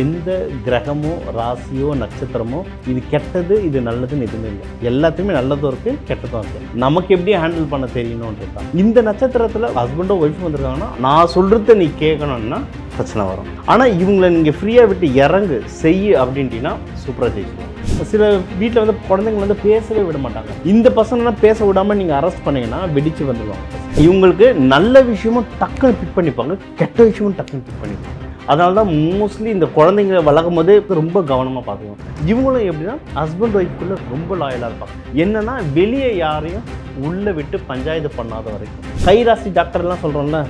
எந்த கிரகமோ ராசியோ நட்சத்திரமோ இது கெட்டது இது நல்லதுன்னு எதுவுமே இல்லை. எல்லாத்தையுமே நல்லதும் இருக்குது கெட்டதும் இருக்குது. நமக்கு எப்படி ஹேண்டில் பண்ண தெரியணுன்றது தான். இந்த நட்சத்திரத்தில் ஹஸ்பண்டோ ஒய்ஃப் வந்திருக்காங்கன்னா நான் சொல்கிறத நீ கேட்கணும்னா பிரச்சனை வரும். ஆனால் இவங்களை நீங்கள் ஃப்ரீயாக விட்டு இறங்கு செய்யு அப்படின்ட்டிங்கன்னா சூப்பராக ஜெயிச்சுக்கலாம். சில வீட்டில் வந்து குழந்தைங்க பேசவே விட மாட்டாங்க. இந்த பசங்களாம் பேச விடாமல் நீங்கள் அரெஸ்ட் பண்ணிங்கன்னா வெடிச்சு வந்துடுவாங்க. இவங்களுக்கு நல்ல விஷயமும் டக்குன்னு பிக் பண்ணிப்பாங்க, கெட்ட விஷயமும் டக்குன்னு பிக் பண்ணிப்பாங்க. அதனால தான் மோஸ்ட்லி இந்த குழந்தைங்க வளர்க்கும் போதே ரொம்ப கவனமாக பார்த்துக்கணும். இவங்களும் எப்படின்னா ஹஸ்பண்ட் ஒய்ஃப்குள்ளே ரொம்ப லாயலாக இருப்பாங்க. என்னென்னா வெளியே யாரையும் உள்ளே விட்டு பஞ்சாயத்து பண்ணாத வரைக்கும். கைராசி டாக்டர்லாம் சொல்கிறோம்ல,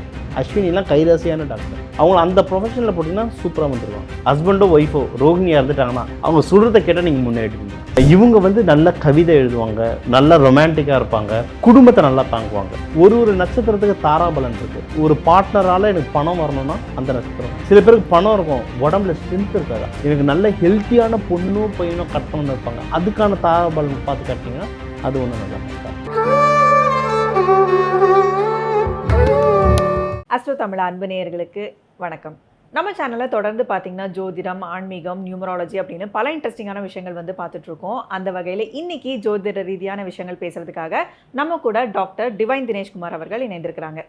அஸ்வினிலாம் கைராசியான டாக்டர். அவங்கள அந்த ப்ரொஃபஷனில் போட்டிங்கன்னா சூப்பராக வந்துடுவாங்க. ஹஸ்பண்டோ ஒய்ஃபோ ரோகிணியாக இருந்துட்டாங்கன்னா அவங்க சொல்கிறத கேட்டால் நீங்கள் முன்னேறிடுவீங்க. இவங்க நல்ல கவிதை எழுதுவாங்க, நல்ல ரொமான்டிக்காக இருப்பாங்க, குடும்பத்தை நல்லா தாங்குவாங்க. ஒரு நட்சத்திரத்துக்கு தாராபலன் இருக்குது. ஒரு பார்ட்னரால் எனக்கு பணம் வரணும்னா அந்த நட்சத்திரம். சில பேருக்கு பணம் இருக்கும், உடம்புல ஸ்ட்ரென்த் இருக்காது. எனக்கு நல்ல ஹெல்த்தியான பொண்ணோ பையனோ கட்டணும்னு இருப்பாங்க. அதுக்கான தாராபலன் பார்த்து கட்டிங்கன்னா அது ஒன்றும் நல்லா இருக்காது. அஸ்ட்ரோ தமிழ் அன்பு நேயர்களுக்கு வணக்கம். நம்ம சேனலில் தொடர்ந்து பார்த்தீங்கன்னா ஜோதிடம், ஆன்மீகம், நியூமராலஜி அப்படின்னு பல இன்ட்ரெஸ்டிங்கான விஷயங்கள் பார்த்துட்ருக்கோம். அந்த வகையில் இன்னைக்கு ஜோதிட ரீதியான விஷயங்கள் பேசுறதுக்காக நம்ம கூட டாக்டர் டிவைன் தினேஷ்குமார் அவர்கள் இணைந்திருக்கிறாங்க.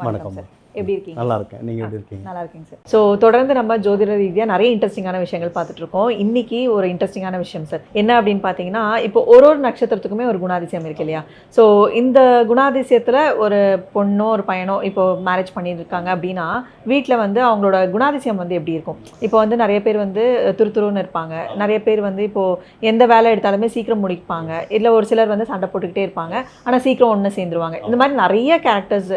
வணக்கம் சார், எப்படி இருக்கீங்க? நல்லா இருக்கேன், நீங்கள் எப்படி இருக்கீங்க? நல்லா இருக்கீங்க சார். ஸோ தொடர்ந்து நம்ம ஜோதிட ரீதியாக நிறைய இன்ட்ரெஸ்டிங்கான விஷயங்கள் பார்த்துட்டு இருக்கோம். இன்னைக்கு ஒரு இன்ட்ரெஸ்டிங்கான விஷயம் சார். என்ன அப்படின்னு பார்த்தீங்கன்னா, இப்போ ஒரு நட்சத்திரத்துக்குமே ஒரு குணாதிசயம் இருக்கு இல்லையா? ஸோ இந்த குணாதிசயத்தில் ஒரு பொண்ணோ ஒரு பையனோ இப்போ மேரேஜ் பண்ணியிருக்காங்க அப்படின்னா வீட்டில் அவங்களோட குணாதிசயம் எப்படி இருக்கும்? இப்போ நிறைய பேர் துருதுருன்னு இருப்பாங்க, நிறைய பேர் இப்போது எந்த வேலை எடுத்தாலுமே சீக்கிரம் முடிப்பாங்க, இல்லை ஒரு சிலர் சண்டை போட்டுக்கிட்டே இருப்பாங்க, ஆனால் சீக்கிரம் ஒன்று சேர்ந்துருவாங்க. இந்த மாதிரி நிறைய கேரக்டர்ஸ்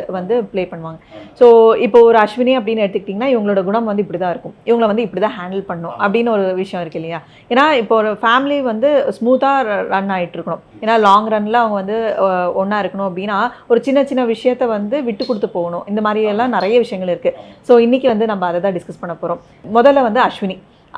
ப்ளே பண்ணுவாங்க. ஸோ இப்போ ஒரு அஸ்வினி அப்படின்னு எடுத்துக்கிட்டிங்கன்னா இவங்களோட குணம் இப்படி தான் இருக்கும், இவங்களை இப்படி தான் ஹேண்டில் பண்ணணும் அப்படின்னு ஒரு விஷயம் இருக்குது இல்லையா? ஏன்னா இப்போ ஒரு ஃபேமிலி ஸ்மூத்தாக ரன் ஆகிட்டு இருக்கணும். ஏன்னா லாங் ரன்னில் அவங்க ஒன்றா இருக்கணும் அப்படின்னா ஒரு சின்ன சின்ன விஷயத்தை விட்டு கொடுத்து போகணும். இந்த மாதிரி எல்லாம் நிறைய விஷயங்கள் இருக்குது. ஸோ இன்றைக்கி நம்ம அதை தான் டிஸ்கஸ் பண்ண போகிறோம். முதல்ல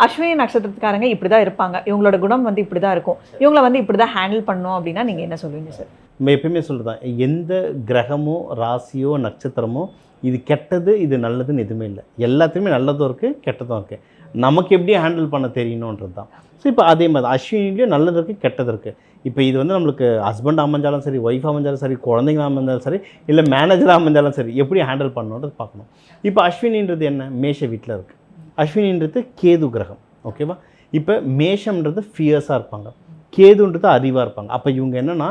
அஸ்வினி நட்சத்திரத்துக்காரங்க இப்படி தான் இருப்பாங்க, இவங்களோட குணம் இப்படி தான் இருக்கும், இவங்களை இப்படி தான் ஹேண்டில் பண்ணணும் அப்படின்னா நீங்கள் என்ன சொல்லுவீங்க சார்? நம்ம எப்பயுமே சொல்கிறதான், எந்த கிரகமோ ராசியோ நட்சத்திரமோ இது கெட்டது இது நல்லதுன்னு எதுவுமே இல்லை. எல்லாத்தையுமே நல்லதும் இருக்குது கெட்டதும் இருக்குது. நமக்கு எப்படி ஹேண்டில் பண்ண தெரியணுன்றது தான். ஸோ இப்போ அதே மாதிரி அஸ்வினிலேயும் நல்லது இருக்குது கெட்டது இருக்குது. இப்போ இது நம்மளுக்கு ஹஸ்பண்ட் அமைஞ்சாலும் சரி, ஒய்ஃப் அமைஞ்சாலும் சரி, குழந்தைங்க அமைஞ்சாலும் சரி, இல்லை மேனேஜராக அமைஞ்சாலும் சரி, எப்படி ஹேண்டில் பண்ணணுன்றது பார்க்கணும். இப்போ அஸ்வினின்றது என்ன? மேஷ வீட்டில் இருக்குது. அஸ்வினின்றது கேது கிரகம், ஓகேவா? இப்போ மேஷம்ன்றது ஃபியர்ஸாக இருப்பாங்க, கேதுன்றது அறிவாக இருப்பாங்க. அப்போ இவங்க என்னென்னா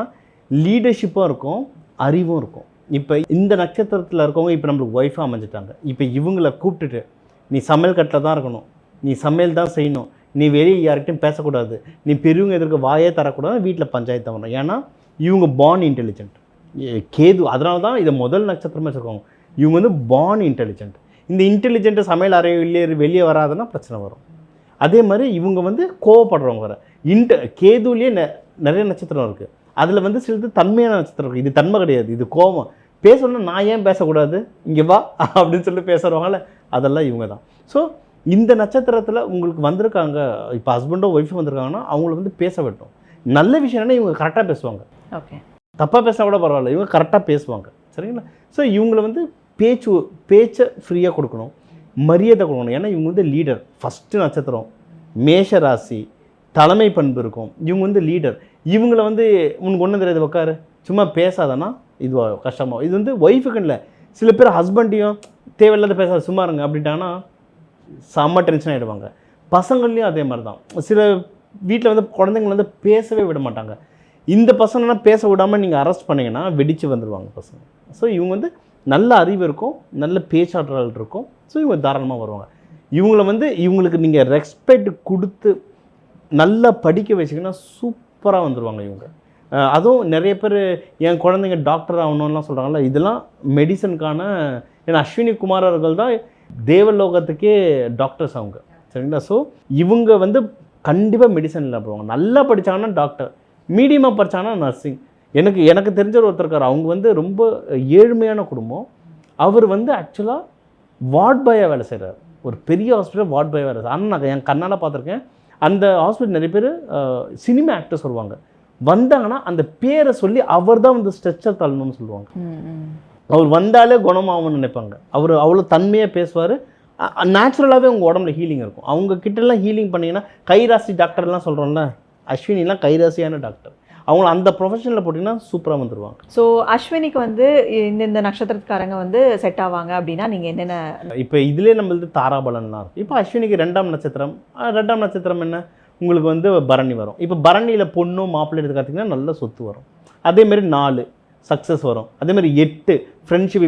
லீடர்ஷிப்பும் இருக்கும், அறிவும் இருக்கும். இப்போ இந்த நட்சத்திரத்தில் இருக்கவங்க இப்போ நம்மளுக்கு ஒய்ஃபாக அமைஞ்சிட்டாங்க. இப்போ இவங்களை கூப்பிட்டுட்டு நீ சமையல் கட்டில் தான் இருக்கணும், நீ சமையல் தான் செய்யணும், நீ வெளியே யார்கிட்டையும் பேசக்கூடாது, நீ பெரியவங்க எதிர்க்க வாயே தரக்கூடாது, வீட்டில் பஞ்சாயத்து தான் வரணும். ஏன்னா இவங்க பார்ன் இன்டெலிஜென்ட் கேது. அதனால தான் இதை முதல் நட்சத்திரமாக வச்சுருக்காங்க. இவங்க பார்ன் இன்டெலிஜென்ட். இந்த இன்டெலிஜென்ட்டு சமையல் அறையிலே வெளியே வராதுன்னா பிரச்சனை வரும். அதே மாதிரி இவங்க கோவப்படுறவங்க வர கேதுலேயே நிறைய நட்சத்திரம் இருக்குது. அதில் சிலது தன்மையான நட்சத்திரம் இருக்குது. இது தன்மை கிடையாது, இது கோபம். பேசணும்னா நான் ஏன் பேசக்கூடாது, இங்கே வா அப்படின்னு சொல்லி பேசுகிறவங்கள அதெல்லாம் இவங்க தான். ஸோ இந்த நட்சத்திரத்தில் உங்களுக்கு வந்திருக்காங்க, இப்போ ஹஸ்பண்டோ ஒய்ஃபோ வந்திருக்காங்கன்னா அவங்கள பேச விட்டோம். நல்ல விஷயம் என்னென்னா இவங்க கரெக்டாக பேசுவாங்க. ஓகே, தப்பாக பேசினா கூட பரவாயில்ல, இவங்க கரெக்டாக பேசுவாங்க. சரிங்களா? ஸோ இவங்களை பேச்சை ஃப்ரீயாக கொடுக்கணும், மரியாதை கொடுக்கணும். ஏன்னா இவங்க லீடர். ஃபஸ்ட்டு நட்சத்திரம் மேஷ ராசி, தலைமை பண்பு இருக்கும். இவங்க லீடர். இவங்களை உனக்கு ஒன்றும் தெரியாது உட்காரு சும்மா பேசாதன்னா இது கஷ்டமாக. இது ஒய்ஃபுக்கு இல்லை, சில பேர் ஹஸ்பண்டையும் தேவையில்லாத பேசாத சும்மா இருங்க அப்படின்ட்டாங்கன்னா செம்ம டென்ஷன் ஆகிடுவாங்க. பசங்கள்லேயும் அதே மாதிரி தான். சில வீட்டில் குழந்தைங்கள பேசவே விட மாட்டாங்க. இந்த பசங்கள்லாம் பேச விடாமல் நீங்கள் அரெஸ்ட் பண்ணிங்கன்னா வெடித்து வந்துடுவாங்க பசங்க. ஸோ இவங்க நல்ல அறிவு இருக்கும், நல்ல பேச்சாற்றல் இருக்கும். ஸோ இவங்க தாராளமாக வருவாங்க. இவங்களை இவங்களுக்கு நீங்கள் ரெஸ்பெக்ட் கொடுத்து நல்லா படிக்க வச்சிங்கன்னா சூப்பராக வந்துடுவாங்க இவங்க. அதுவும் நிறைய பேர் என் குழந்தைங்க டாக்டர் ஆகணும்லாம் சொல்கிறாங்கல்ல, இதெல்லாம் மெடிசனுக்கான. ஏன்னா அஸ்வினி குமார் அவர்கள் தான் தேவலோகத்துக்கே டாக்டர்ஸ் அவங்க. சரிங்களா? ஸோ இவங்க கண்டிப்பாக மெடிசனில் போவாங்க. நல்லா படித்தாங்கன்னா டாக்டர், மீடியமாக படித்தாங்கன்னா நர்சிங். எனக்கு தெரிஞ்ச ஒருத்தர் இருக்கார், அவங்க ரொம்ப ஏழ்மையான குடும்பம். அவர் ஆக்சுவலாக வார்ட் பாயாக வேலை செய்கிறார், ஒரு பெரிய ஹாஸ்பிட்டல் வார்ட் பாயாக வேலை செய்கிறார். ஆனால் நான் என் கண்ணால் பார்த்துருக்கேன். அந்த ஹாஸ்பிட்டல் நிறைய பேர் சினிமா ஆக்டர்ஸ் வருவாங்க, வந்தாங்கன்னா அந்த பேரை சொல்லி அவர் தான் ஸ்ட்ரெச்சர் தள்ளணும்னு சொல்லுவாங்க. அவர் வந்தாலே குணமாகும்னு நினைப்பாங்க. அவர் அவ்வளோ தன்மையாக பேசுவார், நேச்சுரலாகவே உங்கள் உடம்புல ஹீலிங் இருக்கும். அவங்க கிட்டலாம் ஹீலிங் பண்ணிங்கன்னா கைராசி டாக்டர்லாம் சொல்கிறோம்ல, அஸ்வினிலாம் கைராசியான டாக்டர். அவங்கள அந்த ப்ரொஃபஷனில் போட்டிங்கன்னா சூப்பராக வந்துடுவாங்க. ஸோ அஸ்வினிக்கு வந்து இந்த நட்சத்திரத்துக்காரங்க வந்து செட் ஆவாங்க அப்படின்னா நீங்கள் என்னென்ன? இப்போ இதிலே நம்மளது தாராபலன்லாம் இருக்கும். இப்போ அஸ்வினிக்கு 2ஆம் நட்சத்திரம். 2ஆம் நட்சத்திரம் என்ன, உங்களுக்கு வந்து பரணி வரும். இப்போ பரணியில் பொண்ணும் மாப்பிள்ளை எடுத்து பார்த்தீங்கன்னா நல்ல சொத்து வரும். அதேமாரி 4 சக்ஸஸ் வரும். அதேமாதிரி 8 ஃப்ரெண்ட்ஷிப்.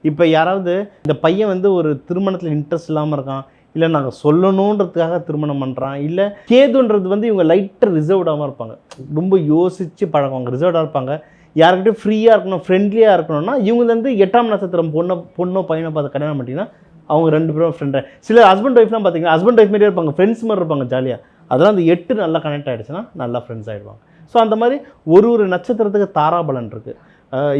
இப்போ யாராவது இந்த பையன் வந்து ஒரு திருமணத்தில் இன்ட்ரெஸ்ட் இல்லாமல் இருக்கான், இல்லை நாங்கள் சொல்லணுன்றதுக்காக திருமணம் பண்ணுறான், இல்லை கேதுன்றது வந்து இவங்க லைட்டாக ரிசர்வ்டாகவும் இருப்பாங்க, ரொம்ப யோசித்து பழகுவாங்க, ரிசர்வ்டாக இருப்பாங்க, யாருக்கிட்டையும் ஃப்ரீயாக இருக்கணும், ஃப்ரெண்ட்லியாக இருக்கணும்னா இவங்க வந்து 8ஆம் நட்சத்திரம் பொண்ணோ பையனை பார்த்து கல்யாணம் பண்ணிட்டீங்கன்னா அவங்க 2 பேரும் ஃப்ரெண்டு. சில ஹஸ்பண்ட் ஒய்ஃப்லாம் பார்த்தீங்கன்னா ஹஸ்பண்ட் ஒய்ஃப் மாதிரியே இருப்பாங்க, ஃப்ரெண்ட்ஸ் மாதிரி இருப்பாங்க ஜாலியாக. அதெல்லாம் அந்த 8 நல்லா கனெக்ட் ஆகிடுச்சுன்னா நல்லா ஃப்ரெண்ட்ஸ் ஆகிடுவாங்க. ஸோ அந்த மாதிரி ஒரு நட்சத்திரத்துக்கு தாராபலன் இருக்குது.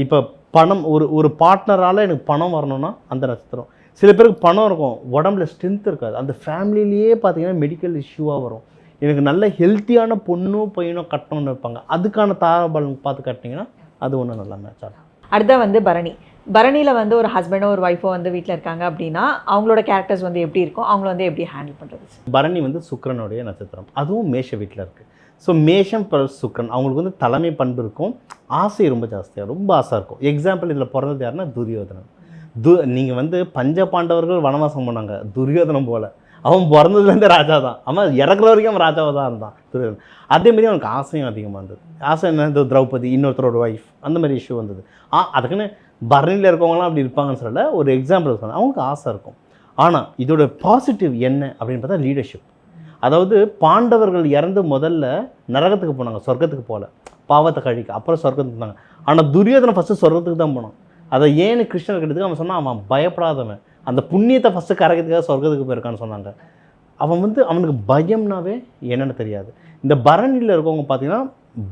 இப்போ பணம், ஒரு பார்ட்னரால் எனக்கு பணம் வரணும்னா அந்த நட்சத்திரம். சில பேருக்கு பணம் இருக்கும், உடம்புல ஸ்ட்ரென்த் இருக்காது, அந்த ஃபேமிலியிலேயே பார்த்தீங்கன்னா மெடிக்கல் இஷ்யூவாக வரும். எனக்கு நல்ல ஹெல்த்தியான பொண்ணோ பையனோ கட்டணும்னு இருப்பாங்க, அதுக்கான தாராபலன் பார்த்து கட்டினீங்கன்னா அது ஒன்றும் நல்லா மேட்ச் ஆகும். அடுத்த வந்து பரணியில் வந்து ஒரு ஹஸ்பண்டோ ஒரு ஒய்ஃபோ வந்து வீட்டில் இருக்காங்க அப்படின்னா அவங்களோட கேரக்டர்ஸ் வந்து எப்படி இருக்கும், அவங்கள வந்து எப்படி ஹேண்டில் பண்ணுறது? பரணி வந்து சுக்கிரனுடைய நட்சத்திரம், அதுவும் மேஷ வீட்டில் இருக்குது. ஸோ மேஷம் ப்ளஸ் சுக்கிரன், அவங்களுக்கு வந்து தலைமை பண்பு இருக்கும், ஆசை ரொம்ப ஜாஸ்தியாக, ரொம்ப ஆசை இருக்கும். எக்ஸாம்பிள் இதில் பிறந்தது யாருன்னா துரியோதனன். நீங்கள் வந்து பஞ்ச பாண்டவர்கள் வனவாசம் பண்ணாங்க, துரியோதனம் போல் அவன் பிறந்ததுலேருந்து ராஜா தான், அவன் இறக்குற வரைக்கும் அவன் ராஜாவாக தான் இருந்தான் துரியோதனன். அதேமாரி அவனுக்கு ஆசையும் அதிகமாக இருந்தது. ஆசை என்ன, இந்த திரௌபதி இன்னொருத்தரோட ஒய்ஃப், அந்த மாதிரி இஷ்யூ வந்தது. அதுக்குன்னு பரணியில் இருக்கவங்களாம் அப்படி இருப்பாங்கன்னு சொல்லல, ஒரு எக்ஸாம்பிள் சொன்னேன். அவங்களுக்கு ஆசை இருக்கும். ஆனால் இதோட பாசிட்டிவ் என்ன அப்படின்னு பார்த்தா லீடர்ஷிப். அதாவது பாண்டவர்கள் இறந்து முதல்ல நரகத்துக்கு போனாங்க, சொர்க்கத்துக்கு போகல, பாவத்தை கழிக்க, அப்புறம் சொர்க்கத்துக்கு போனாங்க. ஆனால் துரியோதனை ஃபஸ்ட்டு சொர்க்கத்துக்கு தான் போனான். அதை ஏன்னு கிருஷ்ணர் கிட்டத்துக்கு அவன் சொன்னான், அவன் பயப்படாதவன், அந்த புண்ணியத்தை ஃபஸ்ட்டு கரைக்கிறதுக்காக சொர்க்கத்துக்கு போயிருக்கான்னு சொன்னாங்க. அவன் வந்து அவனுக்கு பயம்னாவே என்னென்னு தெரியாது. இந்த பரணியில் இருக்கவங்க பார்த்தீங்கன்னா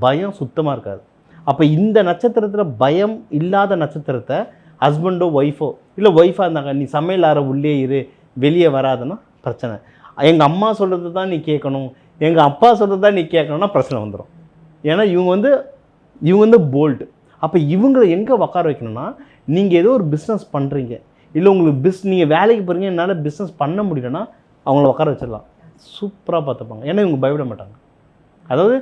பயம் சுத்தமாக இருக்காது. அப்போ இந்த நட்சத்திரத்தில் பயம் இல்லாத நட்சத்திரத்தை ஹஸ்பண்டோ ஒய்ஃபோ, இல்லை ஒய்ஃபாக இருந்தாங்க, நீ சமையல் அறை உள்ளே இரு வெளியே வராதுன்னா பிரச்சனை. எங்கள் அம்மா சொல்கிறது தான் நீ கேட்கணும், எங்கள் அப்பா சொல்கிறது தான் நீ கேட்கணும்னா பிரச்சனை வந்துடும். ஏன்னா இவங்க வந்து போல்டு. அப்போ இவங்களை எங்கே உட்கார வைக்கணும்னா, நீங்கள் ஏதோ ஒரு பிஸ்னஸ் பண்ணுறீங்க, இல்லை உங்களுக்கு நீங்கள் வேலைக்கு போகிறீங்க, என்னால் பிஸ்னஸ் பண்ண முடியலன்னா அவங்கள உட்கார வச்சிடலாம், சூப்பராக பார்த்துப்பாங்க. ஏன்னா இவங்க பயப்பட மாட்டாங்க. அதாவது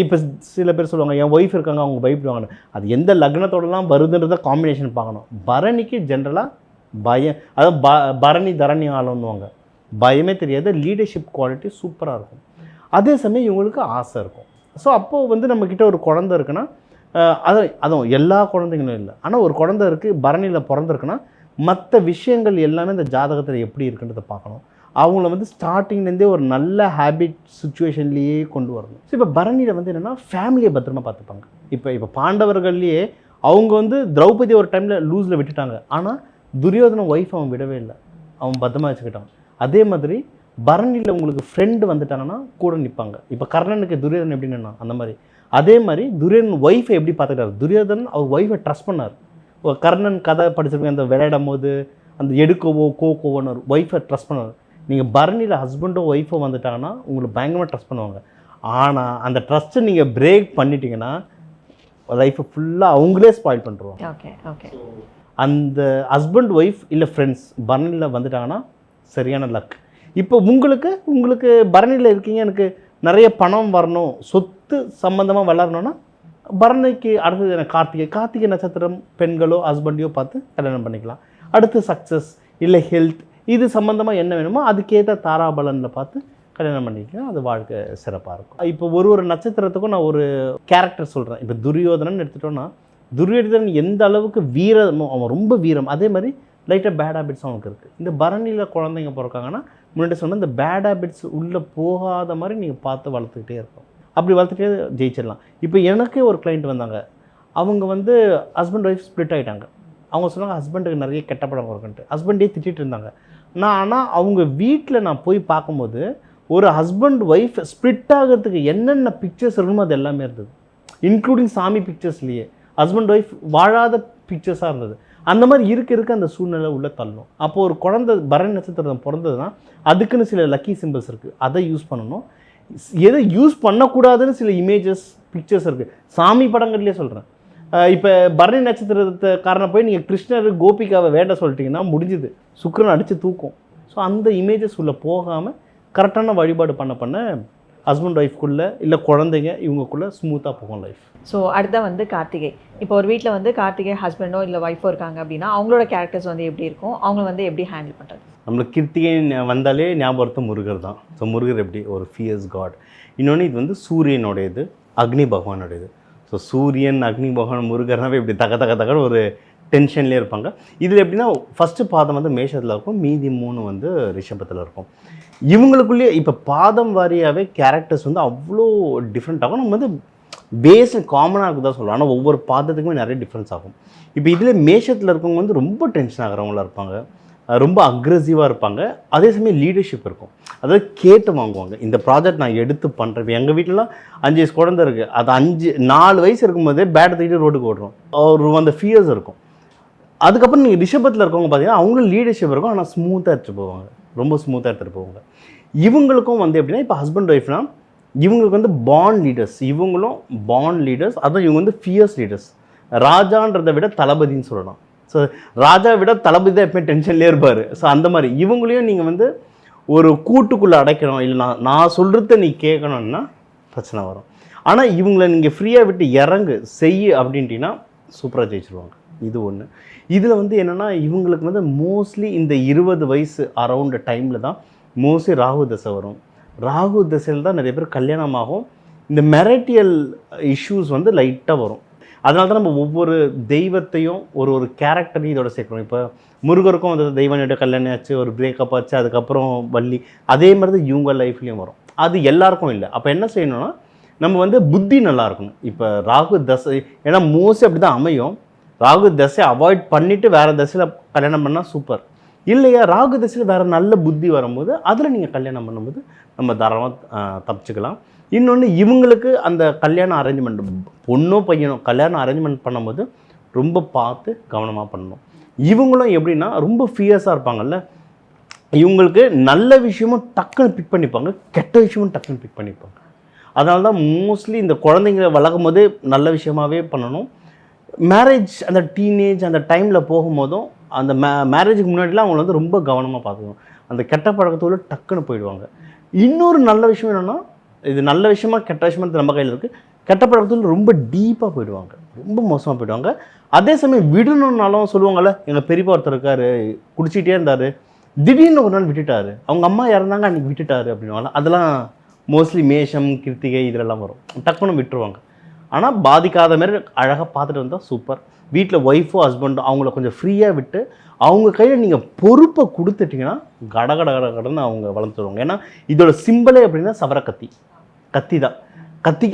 இப்போ சில பேர் சொல்லுவாங்க என் ஒய்ஃப் இருக்காங்க அவங்க பயப்படுவாங்கன்னு, அது எந்த லக்னத்தோடலாம் வருதுன்றத காம்பினேஷன் பார்க்கணும். பரணிக்கு ஜென்ரலாக பயம், அதாவது பரணி தரணி ஆளுன்னுவாங்க, பயமே தெரியாது, லீடர்ஷிப் குவாலிட்டி சூப்பராக இருக்கும். அதே சமயம் இவங்களுக்கு ஆசை இருக்கும். ஸோ அப்போது வந்து நம்மக்கிட்ட ஒரு குழந்தை இருக்குன்னா, அதுவும் எல்லா குழந்தைங்களும் இல்லை, ஆனால் ஒரு குழந்தை இருக்குது பரணியில் பிறந்திருக்குன்னா மற்ற விஷயங்கள் எல்லாமே இந்த ஜாதகத்தில் எப்படி இருக்குன்றதை பார்க்கணும். அவங்கள வந்து ஸ்டார்டிங்லேருந்தே ஒரு நல்ல ஹேபிட் சுச்சுவேஷன்லேயே கொண்டு வரணும். ஸோ இப்போ பரணியில் வந்து என்னென்னா ஃபேமிலியை பத்திரமா பார்த்துப்பாங்க. இப்போ பாண்டவர்கள்லேயே அவங்க வந்து திரௌபதி ஒரு டைமில் லூஸில் விட்டுட்டாங்க, ஆனால் துரியோதன ஒய்ஃப் அவன் விடவே இல்லை, அவன் பத்திரமா வச்சுக்கிட்டான். அதே மாதிரி பரணியில் உங்களுக்கு ஃப்ரெண்டு வந்துட்டாங்கன்னா கூட நிற்பாங்க. இப்போ கர்ணனுக்கு துரியோதனன் எப்படி நின்னா அந்த மாதிரி. அதே மாதிரி துரியோதனன் ஒய்ஃபை எப்படி பார்த்துக்கிட்டார், துரியோதனன் அவர் ஒய்ஃபை ட்ரஸ்ட் பண்ணார். கர்ணன் கதை படிச்சிருக்கேன், அந்த விளையாடும் போது அந்த எடுக்கவோ கோக்கோவோன்னு ஒரு ஒய்ஃபை ட்ரஸ்ட் பண்ணார். நீங்கள் பரணியில் ஹஸ்பண்டோ ஒய்ஃபோ வந்துட்டாங்கன்னா உங்களுக்கு பயங்கரமாக ட்ரஸ்ட் பண்ணுவாங்க. ஆனால் அந்த ட்ரஸ்ட்டை நீங்கள் பிரேக் பண்ணிட்டீங்கன்னா லைஃப்பை ஃபுல்லாக அவங்களே ஸ்பாயில் பண்ணிடுவாங்க. Okay okay. அந்த ஹஸ்பண்ட் ஒய்ஃப் இல்லை ஃப்ரெண்ட்ஸ் பரணியில் வந்துட்டாங்கன்னா சரியான லக். இப்போ உங்களுக்கு பரணியில் இருக்கீங்க, எனக்கு நிறைய பணம் வரணும், சொத்து சம்மந்தமாக வளரணும்னா பரணிக்கு அடுத்தது எனக்கு கார்த்திகை நட்சத்திரம் பெண்களோ ஹஸ்பண்டையோ பார்த்து கல்யாணம் பண்ணிக்கலாம். அடுத்து சக்ஸஸ் இல்லை ஹெல்த், இது சம்மந்தமாக என்ன வேணுமோ அதுக்கேற்ற தாராபலனில் பார்த்து கல்யாணம் பண்ணிக்கலாம், அது வாழ்க்கை சிறப்பாக இருக்கும். இப்போ ஒரு நட்சத்திரத்துக்கும் நான் ஒரு கேரக்டர் சொல்கிறேன். இப்போ துரியோதனன் எடுத்துட்டோன்னா, துரியோதனன் எந்த அளவுக்கு வீரமோ, அவன் ரொம்ப வீரம், அதே மாதிரி லைட்டாக பேட் ஹேபிட்ஸும் அவனுக்கு இருக்குது. இந்த பரணியில் குழந்தைங்க பிறக்காங்கன்னா முன்னாடி சொன்னால் இந்த பேட் ஹேபிட்ஸ் உள்ளே போகாத மாதிரி நீங்கள் பார்த்து வளர்த்துக்கிட்டே இருக்கணும். அப்படி வளர்த்துட்டே ஜெயிச்சிடலாம். இப்போ எனக்கே ஒரு கிளைண்ட் வந்தாங்க, அவங்க வந்து ஹஸ்பண்ட் ஒய்ஃப் ஸ்ப்ளிட் ஆகிட்டாங்க. அவங்க சொன்னாங்க ஹஸ்பண்டுக்கு நிறைய கெட்ட படம் இருக்குன்ட்டு, ஹஸ்பண்டே திட்டிகிட்டு இருந்தாங்க. ஆனால் அவங்க வீட்டில் நான் போய் பார்க்கும்போது ஒரு ஹஸ்பண்ட் ஒய்ஃப் ஸ்ப்ளிட் ஆகிறதுக்கு என்னென்ன பிக்சர்ஸ் இருக்கணுமோ அது எல்லாமே இருந்தது, இன்க்ளூடிங் சாமி பிக்சர்ஸ்லேயே ஹஸ்பண்ட் ஒய்ஃப் வாழாத பிக்சர்ஸாக இருந்தது. அந்த மாதிரி இருக்க அந்த சூழ்நிலை உள்ளே தள்ளணும். அப்போது ஒரு குழந்தை பரணி நட்சத்திரம் பிறந்ததுன்னா அதுக்குன்னு சில லக்கி சிம்பிள்ஸ் இருக்குது, அதை யூஸ் பண்ணணும். எதை யூஸ் பண்ணக்கூடாதுன்னு சில இமேஜஸ் பிக்சர்ஸ் இருக்குது, சாமி படங்கள்லேயே சொல்கிறேன். இப்போ பரணி நட்சத்திரத்தை காரணம் போய் நீங்கள் கிருஷ்ணர் கோபிகாவை வேண்ட சொல்லிட்டீங்கன்னா முடிஞ்சுது, சுக்கிரன் அடித்து தூக்கும். ஸோ அந்த இமேஜஸ் உள்ள போகாமல் கரெக்டான வழிபாடு பண்ண ஹஸ்பண்ட் ஒய்ஃப்குள்ளே இல்லை குழந்தைங்க இவங்கக்குள்ளே ஸ்மூத்தாக போகும் லைஃப். ஸோ அடுத்த வந்து கார்த்திகை. இப்போ ஒரு வீட்டில் வந்து கார்த்திகை ஹஸ்பண்டோ இல்லை ஒய்ஃபோ இருக்காங்க அப்படின்னா அவங்களோட கேரக்டர்ஸ் வந்து எப்படி இருக்கும், அவங்க வந்து எப்படி ஹேண்டில் பண்ணுறது? நம்மளுக்கு கிருத்திகை வந்தாலே ஞாபகத்து முருகர் தான். ஸோ முருகர் எப்படி ஒரு ஃபியர்ஸ் காட். இன்னொன்று இது வந்து சூரியனுடையது, அக்னி பகவானுடையது. ஸோ சூரியன், அக்னி பகவான், முருகர்னாவே இப்படி தகன்னு ஒரு டென்ஷன்லேயே இருப்பாங்க. இதில் எப்படின்னா ஃபஸ்ட்டு பாதம் வந்து மேஷத்தில் இருக்கும், மீதி 3 வந்து ரிஷபத்தில் இருக்கும். இவங்களுக்குள்ளேயே இப்போ பாதம் வாரியாகவே கேரக்டர்ஸ் வந்து அவ்வளோ டிஃப்ரெண்ட் ஆகும். நம்ம வந்து பேஸ் காமனாக இருக்குதான் சொல்லுவோம், ஆனால் ஒவ்வொரு பாதத்துக்குமே நிறைய டிஃப்ரென்ஸ் ஆகும். இப்போ இதில் மேஷத்தில் இருக்கவங்க வந்து ரொம்ப டென்ஷன் ஆகிறவங்களா இருப்பாங்க, ரொம்ப அக்ரெசிவாக இருப்பாங்க. அதே சமயம் லீடர்ஷிப் இருக்கும், அதாவது கேட்டு வாங்குவாங்க. இந்த ப்ராஜெக்ட் நான் எடுத்து பண்ணுறேன். எங்கள் வீட்டிலலாம் 5 வயசு குழந்தை இருக்குது, அது 4 வயசு இருக்கும்போதே பேட்டை தூக்கிட்டு ரோட்டுக்கு ஓடுறோம். ஒரு அந்த ஃபியர்ஸ் இருக்கும். அதுக்கப்புறம் நீங்கள் ரிஷபத்தில் இருக்கவங்க பார்த்தீங்கன்னா அவங்களும் லீடர்ஷிப் இருக்கும், ஆனால் ஸ்மூத்தாக எடுத்துகிட்டு போவாங்க, ரொம்ப ஸ்மூத்தாக எடுத்துகிட்டு போவாங்க. இவங்களுக்கும் வந்து எப்படின்னா இப்போ ஹஸ்பண்ட் ஒய்ஃப்னா இவங்களுக்கு வந்து பாண்ட் லீடர்ஸ், இவங்களும் பாண்ட் லீடர்ஸ். அதுவும் இவங்க வந்து ஃபியர்ஸ் லீடர்ஸ். ராஜான்றதை விட தளபதின்னு சொல்லலாம். ஸோ ராஜா விட தளபதி தான் எப்போயும் டென்ஷன்லேயே இருப்பார். ஸோ அந்த மாதிரி இவங்களையும் நீங்கள் வந்து ஒரு கூட்டுக்குள்ளே அடைக்கணும், இல்லை நான் சொல்கிறத நீ கேட்கணுன்னா பிரச்சனை வரும். ஆனால் இவங்களை நீங்கள் ஃப்ரீயாக விட்டு இறங்கு செய்யு அப்படின்ட்டிங்கன்னா சூப்பராக ஜெயிச்சிருவாங்க. இது ஒன்று. இதில் வந்து என்னென்னா இவங்களுக்கு வந்து மோஸ்ட்லி இந்த 20 வயசு அரௌண்ட் டைமில் தான் மோஸ்ட்லி ராகு தசை வரும். ராகு தசையில் தான் நிறைய பேர் கல்யாணமாகும். இந்த மெரிட்டியல் இஷ்யூஸ் வந்து லைட்டாக வரும். அதனால தான் நம்ம ஒவ்வொரு தெய்வத்தையும் ஒரு கேரக்டரையும் இதோட சேர்க்கணும். இப்போ முருகருக்கும் வந்து தெய்வனியோட கல்யாணம் ஆச்சு, ஒரு பிரேக்கப் ஆச்சு, அதுக்கப்புறம் வள்ளி, அதே மாதிரி தான் இவங்க லைஃப்லேயும் வரும். அது எல்லாருக்கும் இல்லை. அப்போ என்ன செய்யணும்னா நம்ம வந்து புத்தி நல்லா இருக்கணும். இப்போ ராகு தசை, ஏன்னா மோஸ்ட்லி அப்படி தான் அமையும். ராகு தசை அவாய்ட் பண்ணிவிட்டு வேறு தசையில் கல்யாணம் பண்ணால் சூப்பர். இல்லையா ராகு தசையில் வேறு நல்ல புத்தி வரும்போது அதில் நீங்கள் கல்யாணம் பண்ணும்போது நம்ம தாராளமாக தப்பிச்சுக்கலாம். இன்னொன்று இவங்களுக்கு அந்த கல்யாணம் அரேஞ்ச்மெண்ட், பொண்ணோ பையனோ கல்யாணம் அரேஞ்ச்மெண்ட் பண்ணும்போது ரொம்ப பார்த்து கவனமாக பண்ணணும். இவங்களும் எப்படின்னா ரொம்ப ஃபியர்ஸாக இருப்பாங்கல்ல, இவங்களுக்கு நல்ல விஷயமும் டக்குன்னு பிக் பண்ணிப்பாங்க, கெட்ட விஷயமும் டக்குன்னு பிக் பண்ணிப்பாங்க. அதனால தான் மோஸ்ட்லி இந்த குழந்தைங்களை வளர்க்கும் போதே நல்ல விஷயமாகவே பண்ணணும். மேரேஜ் அந்த டீனேஜ் அந்த டைமில் போகும்போதும் அந்த மேரேஜுக்கு முன்னாடிலாம் அவங்கள வந்து ரொம்ப கவனமாக பார்த்துக்கணும். அந்த கெட்ட பழக்கத்தோடு டக்குன்னு போயிடுவாங்க. இன்னொரு நல்ல விஷயம் என்னென்னா, இது நல்ல விஷயமா கெட்ட விஷயமா நம்ம கையில் இருக்குது, கெட்ட பழக்கத்தில் ரொம்ப டீப்பாக போயிடுவாங்க, ரொம்ப மோசமாக போயிடுவாங்க. அதே சமயம் விடணுன்னாலும் சொல்லுவாங்கள்ல, எங்கள் பெரியப்பா ஒருத்தர் இருக்கார், குடிச்சிக்கிட்டே இருந்தார், திடீர்னு ஒரு நாள் விட்டுட்டார், அவங்க அம்மா இறந்தாங்க அன்றைக்கி விட்டுட்டார் அப்படின்வாங்க. அதெல்லாம் மோஸ்ட்லி மேஷம் கிருத்திகை இதிலெல்லாம் வரும், டக்குன்னு விட்டுருவாங்க. ஆனால் பாதிக்காத மாதிரி அழகாக பார்த்துட்டு வந்தால் சூப்பர். வீட்டில் ஒய்ஃபோ ஹஸ்பண்டோ அவங்கள கொஞ்சம் ஃப்ரீயாக விட்டு அவங்க கையில் நீங்கள் பொறுப்பை கொடுத்துட்டிங்கன்னா கடன்னு அவங்க வளர்த்துருவாங்க. ஏன்னா இதோட சிம்பிளே அப்படின்னா சவர கத்தி தான்.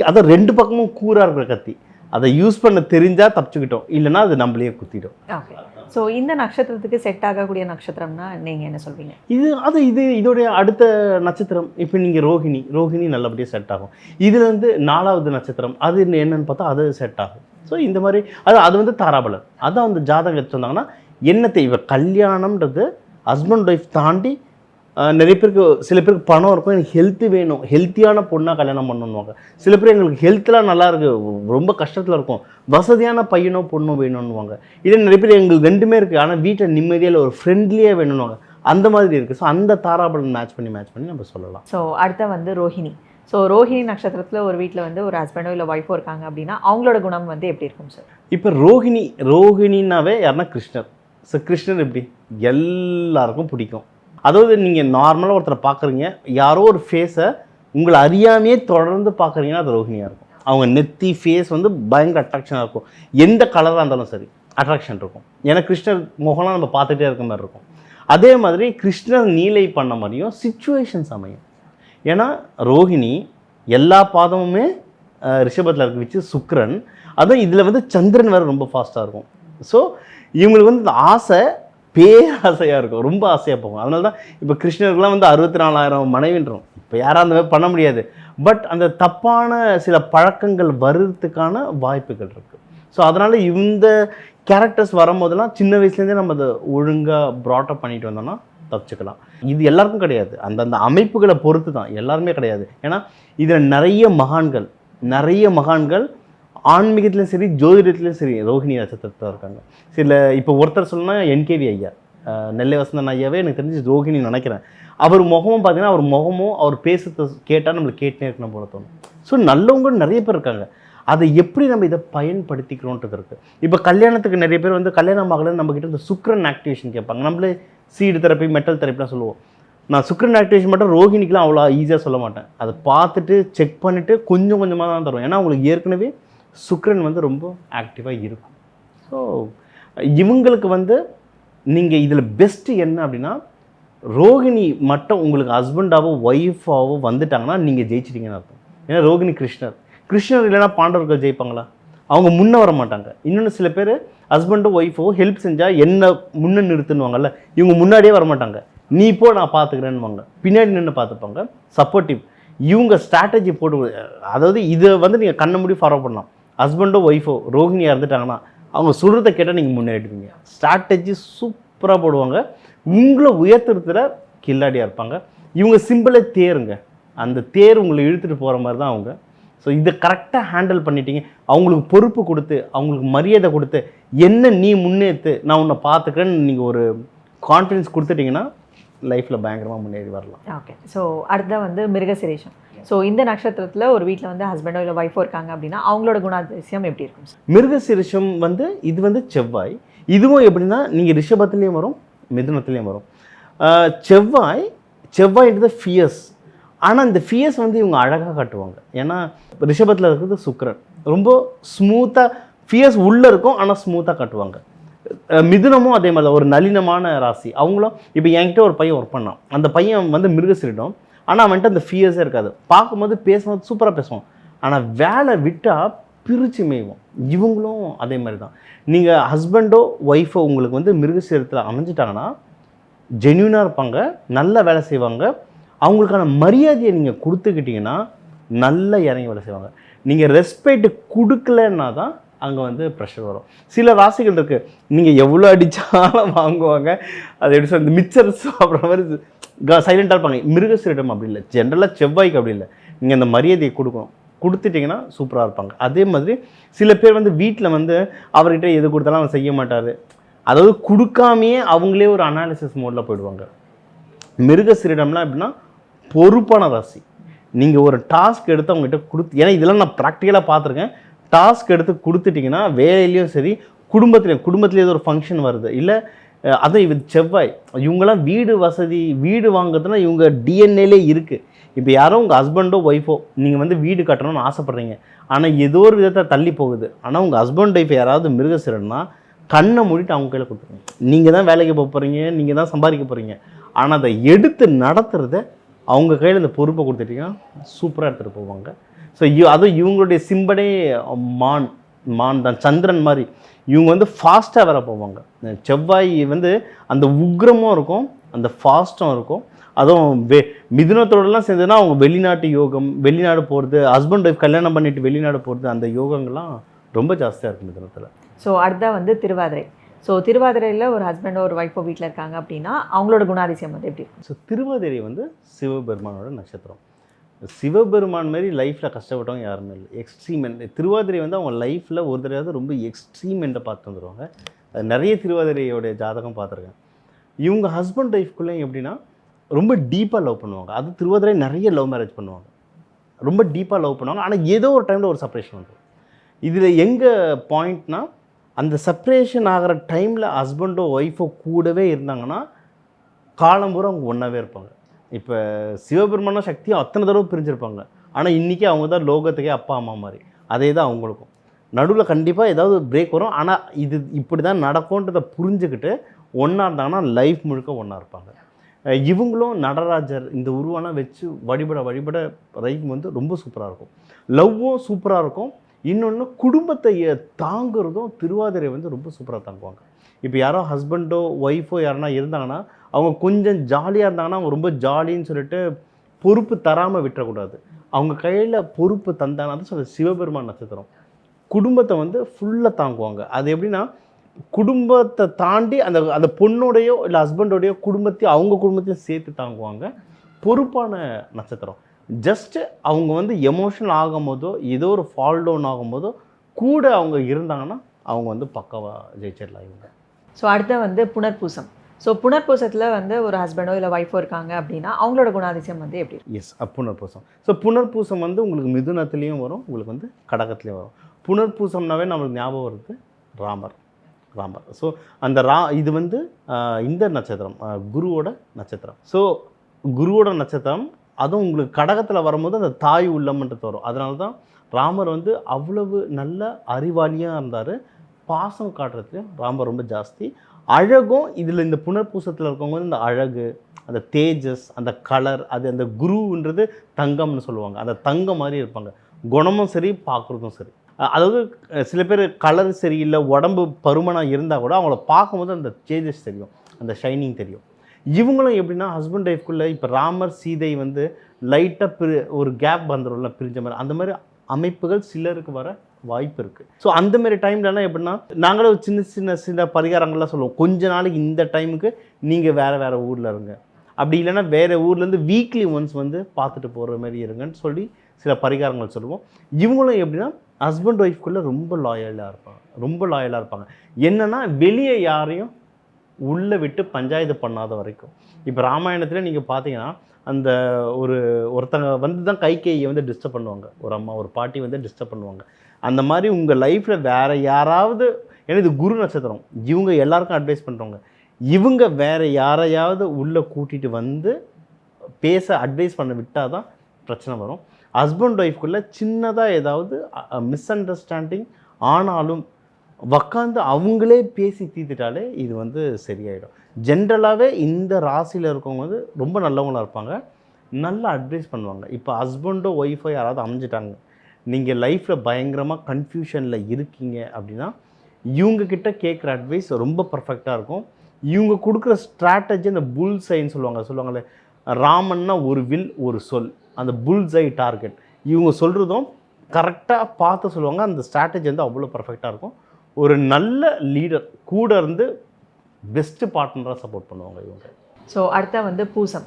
அதான் 2 பக்கமும் கூராக இருக்கிற கத்தி. அதை யூஸ் பண்ண தெரிஞ்சால் தப்பிச்சுக்கிட்டோம், இல்லைன்னா அது நம்மளையே குத்திடும். ஓகே. ஸோ இந்த நட்சத்திரத்துக்கு செட் ஆகக்கூடிய நட்சத்திரம்னா நீங்கள் என்ன சொல்வீங்க? இதோடைய அடுத்த நட்சத்திரம் இப்போ நீங்கள் ரோஹிணி நல்லபடியாக செட் ஆகும். இதில் வந்து 4வது நட்சத்திரம் அது என்னன்னு பார்த்தா அது செட் ஆகும். ஸோ இந்த மாதிரி அது வந்து தாராபலன். அதான் வந்து ஜாதகம் எடுத்து வந்தாங்கன்னா என்னத்தை இவ கல்யாணம்ன்றது ஹஸ்பண்ட் ஒய்ஃப் தாண்டி நிறைய பேருக்கு, சில பேருக்கு பணம் இருக்கும், எனக்கு ஹெல்த்து வேணும், ஹெல்த்தியான பொண்ணாக கல்யாணம் பண்ணணுவாங்க. சில பேர் எங்களுக்கு ஹெல்த்லாம் நல்லா இருக்குது, ரொம்ப கஷ்டத்தில் இருக்கும், வசதியான பையனோ பொண்ணோ வேணும்னுவாங்க. இதே நிறைய பேர் எங்களுக்கு 2மே இருக்குது, ஆனால் வீட்டில் நிம்மதியாக ஒரு ஃப்ரெண்ட்லியாக வேணும்னுவாங்க. அந்த மாதிரி இருக்குது. ஸோ அந்த தாராபலன் மேட்ச் பண்ணி நம்ம சொல்லலாம். ஸோ அடுத்த வந்து ரோஹிணி. ஸோ ரோஹிணி நட்சத்திரத்தில் ஒரு வீட்டில் வந்து ஒரு ஹஸ்பண்டோ இல்லை ஒய்ஃபோ இருக்காங்க அப்படின்னா அவங்களோட குணம் வந்து எப்படி இருக்கும் சார்? இப்போ ரோஹிணின்னாவே யாருன்னா கிருஷ்ணர். ஸோ கிருஷ்ணர் எப்படி எல்லாருக்கும் பிடிக்கும். அதாவது நீங்கள் நார்மலாக ஒருத்தரை பார்க்குறீங்க, யாரோ ஒரு ஃபேஸை உங்களை அறியாமையே தொடர்ந்து பார்க்குறீங்கன்னா அது ரோஹிணியாக இருக்கும். அவங்க நெத்தி ஃபேஸ் வந்து பயங்கர அட்ராக்ஷனாக இருக்கும். எந்த கலராக இருந்தாலும் சரி அட்ராக்ஷன் இருக்கும். ஏன்னா கிருஷ்ணர் முகம்லாம் நம்ம பார்த்துட்டே இருக்க மாதிரி இருக்கும். அதே மாதிரி கிருஷ்ணர் நீலை பண்ண மாதிரியும் சிச்சுவேஷன்ஸ் அமையும். ஏன்னா ரோஹிணி எல்லா பாதமுமே ரிஷபத்தில் இருக்க வச்சு சுக்கிரன், அதுவும் இதில் வந்து சந்திரன் வேறு ரொம்ப ஃபாஸ்ட்டாக இருக்கும். ஸோ இவங்களுக்கு வந்து இந்த ஆசை பேராசையாக இருக்கும், ரொம்ப ஆசையாக போகும். அதனால தான் இப்போ கிருஷ்ணருக்குலாம் வந்து 64,000 மனைவின்றோம். இப்போ யாரும் அந்த மாதிரி பண்ண முடியாது. பட் அந்த தப்பான சில பழக்கங்கள் வர்றதுக்கான வாய்ப்புகள் இருக்குது. ஸோ அதனால் இந்த கேரக்டர்ஸ் வரும்போதெல்லாம் சின்ன வயசுலேருந்தே நம்ம அதை ஒழுங்காக ப்ராட்டப் பண்ணிட்டு வந்தோம்னா தப்பிச்சுக்கலாம். இது எல்லாருக்கும் கிடையாது, அந்தந்த அமைப்புகளை பொறுத்து தான், எல்லாருமே கிடையாது. ஏன்னா இதில் நிறைய மகான்கள் ஆன்மீகத்துலையும் சரி ஜோதிடத்துலையும் சரி ரோஹிணி நட்சத்திரத்தில் இருக்காங்க. சில இப்போ ஒருத்தர் சொல்லணும்னா NKV ஐயா, நெல்லை வசந்தன் ஐயாவே எனக்கு தெரிஞ்சு ரோகிணி நினைக்கிறேன். அவர் முகமும் பார்த்தீங்கன்னா அவர் முகமும் அவர் பேசுறது கேட்டால் நம்மளுக்கு கேட்டுனே இருக்கணும் போல தோணும். ஸோ நல்லவங்க நிறைய பேர் இருக்காங்க. அதை எப்படி நம்ம இதை பயன்படுத்திக்கிறோன்றது இருக்குது. இப்போ கல்யாணத்துக்கு நிறைய பேர் வந்து கல்யாணம் ஆகலை நம்மக்கிட்ட இந்த சுக்ரன் ஆக்டிவேஷன் கேட்பாங்க. நம்மளே சீடு தெரப்பி மெட்டல் தெரப்பிலாம் சொல்லுவோம். நான் சுக்ரன் ஆக்டிவேஷன் மட்டும் ரோகிணிக்கெலாம் அவ்வளோ ஈஸியாக சொல்ல மாட்டேன். அதை பார்த்துட்டு செக் பண்ணிவிட்டு கொஞ்சம் கொஞ்சமாக தான் தருவோம். ஏன்னா அவங்களுக்கு ஏற்கனவே சுக்ரன் வந்து ரொம்ப ஆக்டிவாக இருக்கும். ஸோ இவங்களுக்கு வந்து நீங்கள் இதில் பெஸ்ட்டு என்ன அப்படின்னா, ரோகிணி மட்டும் உங்களுக்கு ஹஸ்பண்டாவோ ஒய்ஃபாவோ வந்துட்டாங்கன்னா நீங்கள் ஜெயிச்சிட்டிங்கன்னு அர்த்தம். ஏன்னா ரோகிணி கிருஷ்ணர் இல்லைன்னா பாண்டவர்கள் ஜெயிப்பாங்களா? அவங்க முன்னே வர மாட்டாங்க. இன்னொன்று சில பேர் ஹஸ்பண்டோ ஒய்ஃபோ ஹெல்ப் செஞ்சால் என்ன முன்னே நிறுத்துனுவாங்கல்ல, இவங்க முன்னாடியே வர மாட்டாங்க. நீ இப்போ நான் பார்த்துக்கிறேன்னுவாங்க, பின்னாடி நின்று பார்த்துப்பாங்க, சப்போர்ட்டிவ். இவங்க ஸ்ட்ராட்டஜி போட்டு, அதாவது இதை வந்து நீங்கள் கண்ணை மூடி ஃபாலோ பண்ணலாம். ஹஸ்பண்டோ ஒய்ஃபோ ரோகிணியாக இருந்துட்டாங்கன்னா அவங்க சொல்கிறத கேட்டால் நீங்கள் முன்னேறிடுவீங்க. ஸ்ட்ராட்டஜி சூப்பராக போடுவாங்க. உங்களை உயர்த்துறதுல கில்லாடியாக இருப்பாங்க. இவங்க சிம்பிளே தேருங்க. அந்த தேர் உங்களை இழுத்துட்டு போகிற மாதிரி தான் அவங்க. ஸோ இதை கரெக்டாக ஹேண்டில் பண்ணிட்டீங்க. அவங்களுக்கு பொறுப்பு கொடுத்து, அவங்களுக்கு மரியாதை கொடுத்து, என்ன நீ முன்னேற்று, நான் உன்னை பார்த்துக்கிறேன்னு நீங்கள் ஒரு கான்ஃபிடன்ஸ் கொடுத்துட்டிங்கன்னா லைஃப்பில் பயங்கரமாக முன்னேறி வரலாம். ஓகே. ஸோ அடுத்த வந்து மிருகசிரேஷம். ஸோ இந்த நட்சத்திரத்தில் ஒரு வீட்டில் வந்து ஹஸ்பண்டோ இல்லை ஒய்ஃபோ இருக்காங்க அப்படின்னா அவங்களோட குணாதிசயம் எப்படி இருக்கும்? மிருகசிரேஷம் வந்து இது வந்து செவ்வாய். இதுவும் எப்படின்னா நீங்கள் ரிஷபத்துலேயும் வரும், மிதுனத்துலேயும் வரும். செவ்வாய்ன்றது ஃபியர்ஸ். ஆனால் இந்த ஃபியர்ஸ் வந்து இவங்க அழகாக காட்டுவாங்க. ஏன்னா ரிஷபத்தில் இருக்கிறது சுக்கிரன், ரொம்ப ஸ்மூத்தாக ஃபியர்ஸ் உள்ளே இருக்கும், ஆனால் ஸ்மூத்தாக காட்டுவாங்க. மிதுனமும் அதே மாதிரி தான், ஒரு நளினமான ராசி. அவங்களும் இப்போ என்கிட்ட ஒரு பையன் ஒர்க் பண்ணான். அந்த பையன் வந்து மிருகசிரிடம், ஆனால் அவன்கிட்ட அந்த ஃபியர்ஸே இருக்காது. பார்க்கும்போது பேசும்போது சூப்பராக பேசுவான், ஆனால் வேலை விட்டால் பிரித்து மேய்வோம். இவங்களும் அதே மாதிரி தான். நீங்கள் ஹஸ்பண்டோ ஒய்ஃபோ உங்களுக்கு வந்து மிருகசிரத்தில் அமைஞ்சிட்டாங்கன்னா ஜென்யூனாக இருப்பாங்க, நல்ல வேலை செய்வாங்க. அவங்களுக்கான மரியாதையை நீங்கள் கொடுத்துக்கிட்டிங்கன்னா நல்லா இறங்கி வேலை செய்வாங்க. நீங்கள் ரெஸ்பெக்ட் கொடுக்கலன்னா தான் அங்கே வந்து ப்ரெஷர் வரும். சில ராசிகள் இருக்குது, நீங்கள் எவ்வளோ அடித்தாலும் வாங்குவாங்க. அது எப்படி சொல்ல, இந்த மிச்சர் சாப்பிட்ற மாதிரி சைலண்டாக இருப்பாங்க. மிருகசிரிடம் அப்படி இல்லை, ஜென்ரலாக செவ்வாய்க்கு அப்படி இல்லை. நீங்கள் அந்த மரியாதையை கொடுக்கணும், கொடுத்துட்டிங்கன்னா சூப்பராக இருப்பாங்க. அதே மாதிரி சில பேர் வந்து வீட்டில் வந்து அவர்கிட்ட எது கொடுத்தாலும் அவன் செய்ய மாட்டார். அதாவது கொடுக்காமையே அவங்களே ஒரு அனாலிசிஸ் மோடில் போயிடுவாங்க. மிருகசிரிடம்லாம் எப்படின்னா பொறுப்பான ராசி. நீங்கள் ஒரு டாஸ்க் எடுத்து அவங்ககிட்ட கொடுத்து, ஏன்னா இதெல்லாம் நான் ப்ராக்டிக்கலாக பார்த்துருக்கேன். டாஸ்க் எடுத்து கொடுத்துட்டிங்கன்னா வேலையிலையும் சரி, குடும்பத்துலேயும் ஏதோ ஒரு ஃபங்க்ஷன் வருது இல்லை, அதுவும் இது செவ்வாய். இவங்களாம் வீடு வசதி, வீடு வாங்குறதுனா இவங்க டிஎன்ஏலே இருக்குது. இப்போ யாரோ உங்கள் ஹஸ்பண்டோ ஒய்ஃபோ நீங்கள் வந்து வீடு கட்டணும்னு ஆசைப்பட்றீங்க, ஆனால் ஏதோ ஒரு விதத்தை தள்ளி போகுது. ஆனால் உங்கள் ஹஸ்பண்ட் ஒய்ஃப் யாராவது மிருகசிரன்னா கண்ணை மூடிட்டு அவங்க கையில் கொடுத்துருங்க. நீங்கள் தான் வேலைக்கு போக போகிறீங்க, நீங்கள் தான் சம்பாதிக்க போகிறீங்க, ஆனால் அதை எடுத்து நடத்துகிறத அவங்க கையில் இந்த பொறுப்பை கொடுத்துட்டிங்கன்னா சூப்பராக எடுத்துகிட்டு போவாங்க. ஸோ அதுவும் இவங்களுடைய சிம்பனே மான் தான், சந்திரன் மாதிரி. இவங்க வந்து ஃபாஸ்ட்டாக வேற போவாங்க. செவ்வாய் வந்து அந்த உக்ரமும் இருக்கும், அந்த ஃபாஸ்ட்டும் இருக்கும். அதுவும் மிதுனத்தோடலாம் சேர்ந்ததுன்னா அவங்க வெளிநாட்டு யோகம், வெளிநாடு போகிறது, ஹஸ்பண்ட் ஒய்ஃப் கல்யாணம் பண்ணிட்டு வெளிநாடு போகிறது, அந்த யோகங்கள்லாம் ரொம்ப ஜாஸ்தியாக இருக்கும் மிதுனத்தில். ஸோ அடுத்த வந்து திருவாதிரை. ஸோ திருவாதிரையில் ஒரு ஹஸ்பண்டோ ஒரு ஒய்ஃபோ வீட்டில் இருக்காங்க அப்படின்னா அவங்களோட குணாதிசயம் வந்து எப்படி இருக்கும்? ஸோ திருவாதிரை வந்து சிவபெருமானோட நட்சத்திரம். சிவபெருமான் மாதிரி லைஃப்பில் கஷ்டப்பட்டவங்க யாருமே இல்லை. எக்ஸ்ட்ரீமெண்ட் திருவாதிரை வந்து அவங்க லைஃப்பில் ஒரு தடவை ரொம்ப எக்ஸ்ட்ரீமெண்ட்டை பார்த்து வந்துடுவாங்க. அது நிறைய திருவாதிரையோடைய ஜாதகம் பார்த்துருக்கேன். இவங்க ஹஸ்பண்ட் ஒய்ஃப்குள்ளேயும் எப்படின்னா ரொம்ப டீப்பாக லவ் பண்ணுவாங்க. அது திருவாதிரை நிறைய லவ் மேரேஜ் பண்ணுவாங்க, ரொம்ப டீப்பாக லவ் பண்ணுவாங்க. ஆனால் ஏதோ ஒரு டைமில் ஒரு செப்பரேஷன் வந்துடும். இதில் எங்கே பாயிண்ட்னா, அந்த செப்பரேஷன் ஆகிற டைமில் ஹஸ்பண்டோ ஒய்ஃபோ கூடவே இருந்தாங்கன்னா காலம் பூரா அவங்க ஒன்றாவே இருப்பாங்க. இப்போ சிவபெருமான சக்தியும் அத்தனை தடவை பிரிஞ்சிருப்பாங்க, ஆனால் இன்றைக்கி அவங்க தான் லோகத்துக்கே அப்பா அம்மா மாதிரி. அதே தான் அவங்களுக்கும். நடுவில் கண்டிப்பாக ஏதாவது பிரேக் வரும், ஆனால் இது இப்படி தான் நடக்கும்ன்றதை புரிஞ்சுக்கிட்டு ஒன்றா இருந்தாங்கன்னா லைஃப் முழுக்க ஒன்றா இருப்பாங்க. இவங்களும் நடராஜர் இந்த உருவெல்லாம் வச்சு வழிபட லைஃப் வந்து ரொம்ப சூப்பராக இருக்கும். லவ்வும் சூப்பராக இருக்கும். இன்னொன்று குடும்பத்தை தாங்கிறதும் திருவாதிரை வந்து ரொம்ப சூப்பராக தாங்குவாங்க. இப்போ யாரோ ஹஸ்பண்டோ ஒய்ஃபோ யாருன்னா இருந்தாங்கன்னா அவங்க கொஞ்சம் ஜாலியாக இருந்தாங்கன்னா அவங்க ரொம்ப ஜாலின்னு சொல்லிட்டு பொறுப்பு தராமல் விட்டுறக்கூடாது. அவங்க கையில் பொறுப்பு தந்தாங்கன்னா தான் சொல்ல சிவபெருமான் நட்சத்திரம் குடும்பத்தை வந்து ஃபுல்லாக தாங்குவாங்க. அது எப்படின்னா குடும்பத்தை தாண்டி அந்த பொண்ணோடையோ இல்லை ஹஸ்பண்டோடையோ குடும்பத்தையும் அவங்க குடும்பத்தையும் சேர்த்து தாங்குவாங்க. பொறுப்பான நட்சத்திரம். ஜஸ்ட்டு அவங்க வந்து எமோஷனல் ஆகும் போதோ ஏதோ ஒரு ஃபால் டவுன் ஆகும்போதோ கூட அவங்க இருந்தாங்கன்னா அவங்க வந்து பக்காவாக ஜெயிச்சிடலாம் இவங்க. ஸோ அடுத்த வந்து புனர்பூசம். ஸோ புனர்பூசத்தில் வந்து ஒரு ஹஸ்பண்டோ இல்லை ஒய்ஃபோ இருக்காங்க அப்படின்னா அவங்களோட குணாதிசயம் வந்து எப்படி இருக்கும்? எஸ் புனர்பூசம். ஸோ புனர்பூசம் வந்து உங்களுக்கு மிதுனத்துலேயும் வரும், உங்களுக்கு வந்து கடகத்துலேயும் வரும். புனர்பூசம்னாவே நம்மளுக்கு ஞாபகம் வருது ராமர். ஸோ அந்த இது வந்து இந்த நட்சத்திரம் குருவோட நட்சத்திரம். ஸோ குருவோட நட்சத்திரம் அதுவும் உங்களுக்கு கடகத்தில் வரும்போது அந்த தாய் உள்ளம்ன்றது வரும். அதனால தான் ராமர் வந்து அவ்வளவு நல்ல அறிவாளியாக இருந்தார். பாசம் காட்டுறதுலையும் ராமர் ரொம்ப ஜாஸ்தி. அழகும் இதில் இந்த புனர்பூசத்தில் இருக்கவங்க இந்த அழகு, அந்த தேஜஸ், அந்த கலர், அது அந்த குருன்றது தங்கம்னு சொல்லுவாங்க. அந்த தங்கம் மாதிரி இருப்பாங்க. குணமும் சரி, பார்க்குறதும் சரி. அதாவது சில பேர் கலர் சரியில்லை, உடம்பு பருமனாக இருந்தால் கூட அவங்கள பார்க்கும்போது அந்த தேஜஸ் தெரியும், அந்த ஷைனிங் தெரியும். இவங்களும் எப்படின்னா ஹஸ்பண்ட் ஒய்ஃப்குள்ளே இப்போ ராமர் சீதை வந்து லைட்டாக ஒரு கேப் வந்துடும்ல பிரிஞ்ச மாதிரி, அந்த மாதிரி அமைப்புகள் சிலருக்கு வர வாய்ப்பு இருக்குது. ஸோ அந்த மாதிரி டைம்லலாம் எப்படின்னா நாங்களே ஒரு சின்ன பரிகாரங்கள்லாம் சொல்லுவோம். கொஞ்ச நாளைக்கு இந்த டைமுக்கு நீங்கள் வேறு ஊரில் இருங்க, அப்படி இல்லைன்னா வேறு ஊர்லேருந்து வீக்லி ஒன்ஸ் வந்து பார்த்துட்டு போகிற மாதிரி இருங்கன்னு சொல்லி சில பரிகாரங்கள் சொல்லுவோம். இவங்களும் எப்படின்னா ஹஸ்பண்ட் ஒய்ஃப்குள்ளே ரொம்ப லாயலாக இருப்பாங்க. என்னென்னா வெளியே யாரையும் உள்ளே விட்டு பஞ்சாயத்து பண்ணாத வரைக்கும். இப்போ ராமாயணத்தில் நீங்கள் பார்த்தீங்கன்னா அந்த ஒருத்தங்க வந்து தான் கைகேயை வந்து டிஸ்டர்ப் பண்ணுவாங்க, ஒரு அம்மா ஒரு பாட்டி வந்து டிஸ்டர்ப் பண்ணுவாங்க. அந்த மாதிரி உங்கள் லைஃப்பில் வேறு யாராவது, ஏன்னா இது குரு நட்சத்திரம், இவங்க எல்லாருக்கும் அட்வைஸ் பண்ணுறவங்க, இவங்க வேறு யாரையாவது உள்ளே கூட்டிகிட்டு வந்து பேச அட்வைஸ் பண்ண விட்டால் தான் பிரச்சனை வரும். ஹஸ்பண்ட் ஒய்ஃப்குள்ளே சின்னதாக ஏதாவது மிஸ் அண்டர்ஸ்டாண்டிங் ஆனாலும் உக்காந்து அவங்களே பேசி தீர்த்துட்டாலே இது வந்து சரியாயிடும். ஜென்ரலாகவே இந்த ராசியில் இருக்கவங்க வந்து ரொம்ப நல்லவங்களாக இருப்பாங்க, நல்லா அட்வைஸ் பண்ணுவாங்க. இப்போ ஹஸ்பண்டோ ஒய்ஃபோ யாராவது அமைஞ்சிட்டாங்க, நீங்கள் லைஃப்பில் பயங்கரமாக கன்ஃபியூஷனில் இருக்கீங்க அப்படின்னா இவங்கக்கிட்ட கேட்குற அட்வைஸ் ரொம்ப பர்ஃபெக்டாக இருக்கும். இவங்க கொடுக்குற ஸ்ட்ராட்டஜி அந்த புல் சைன்னு சொல்லுவாங்கள்ல, ராமன்னா ஒரு வில் ஒரு சொல், அந்த புல் சை டார்கெட், இவங்க சொல்கிறதும் கரெக்டாக பார்த்து சொல்லுவாங்க. அந்த ஸ்ட்ராட்டஜி வந்து அவ்வளோ பர்ஃபெக்டாக இருக்கும். ஒரு நல்ல லீடர் கூட இருந்து பெஸ்ட்டு பார்ட்னராக சப்போர்ட் பண்ணுவாங்க இவங்க. ஸோ அடுத்த வந்து பூசம்.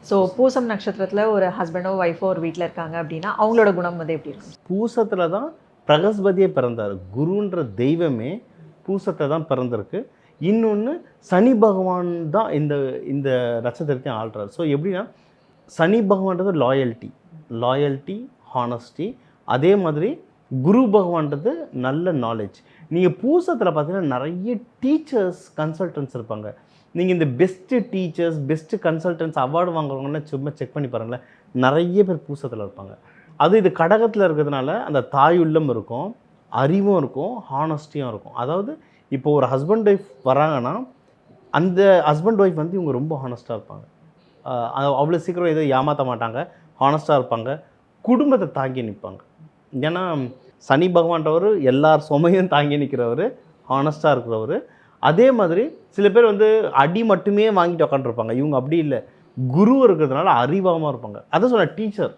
ஸோ பூசம் நட்சத்திரத்தில் ஒரு ஹஸ்பண்டோ ஒய்ஃபோ ஒரு வீட்டில் இருக்காங்க அப்படின்னா அவங்களோட குணம் வந்து எப்படி இருக்கும்? பூசத்தில் தான் பிரகஸ்பதியே பிறந்தார். குருன்ற தெய்வமே பூசத்தை தான் பிறந்திருக்கு. இன்னொன்று சனி பகவான் தான் இந்த நட்சத்திரத்தையும் ஆள்றார். ஸோ எப்படின்னா சனி பகவான்றது லாயல்ட்டி ஹானஸ்டி. அதே மாதிரி குரு பகவான்றது நல்ல நாலேஜ். நீங்கள் பூசத்தில் பார்த்தீங்கன்னா நிறைய டீச்சர்ஸ் கன்சல்டன்ட்ஸ் இருப்பாங்க. நீங்கள் இந்த best teachers best consultants award வாங்குறவங்கன்னா சும்மா செக் பண்ணி பாருங்களேன், நிறைய பேர் பூசத்தில் இருப்பாங்க. இது கடகத்தில் இருக்கிறதுனால அந்த தாய் உள்ளம் இருக்கும், அறிவும் இருக்கும், ஹானஸ்டியும் இருக்கும். அதாவது இப்போ ஒரு ஹஸ்பண்ட் ஒய்ஃப் வராங்கன்னா அந்த ஹஸ்பண்ட் ஒய்ஃப் வந்து இவங்க ரொம்ப ஹானஸ்ட்டாக இருப்பாங்க. அவ்வளோ சீக்கிரம் எதுவும் ஏமாற்ற மாட்டாங்க, ஹானஸ்ட்டாக இருப்பாங்க, குடும்பத்தை தாங்கி நிற்பாங்க. ஏன்னா சனி பகவான்றவர் எல்லார் சுமையும் தாங்கி நிற்கிறவர், ஹானஸ்ட்டாக இருக்கிறவர். அதே மாதிரி சில பேர் வந்து அடி மட்டுமே வாங்கிட்டு உட்காந்துருப்பாங்க, இவங்க அப்படி இல்லை, குரு இருக்கிறதுனால அறிவாகமாக இருப்பாங்க. அதை சொன்ன டீச்சர்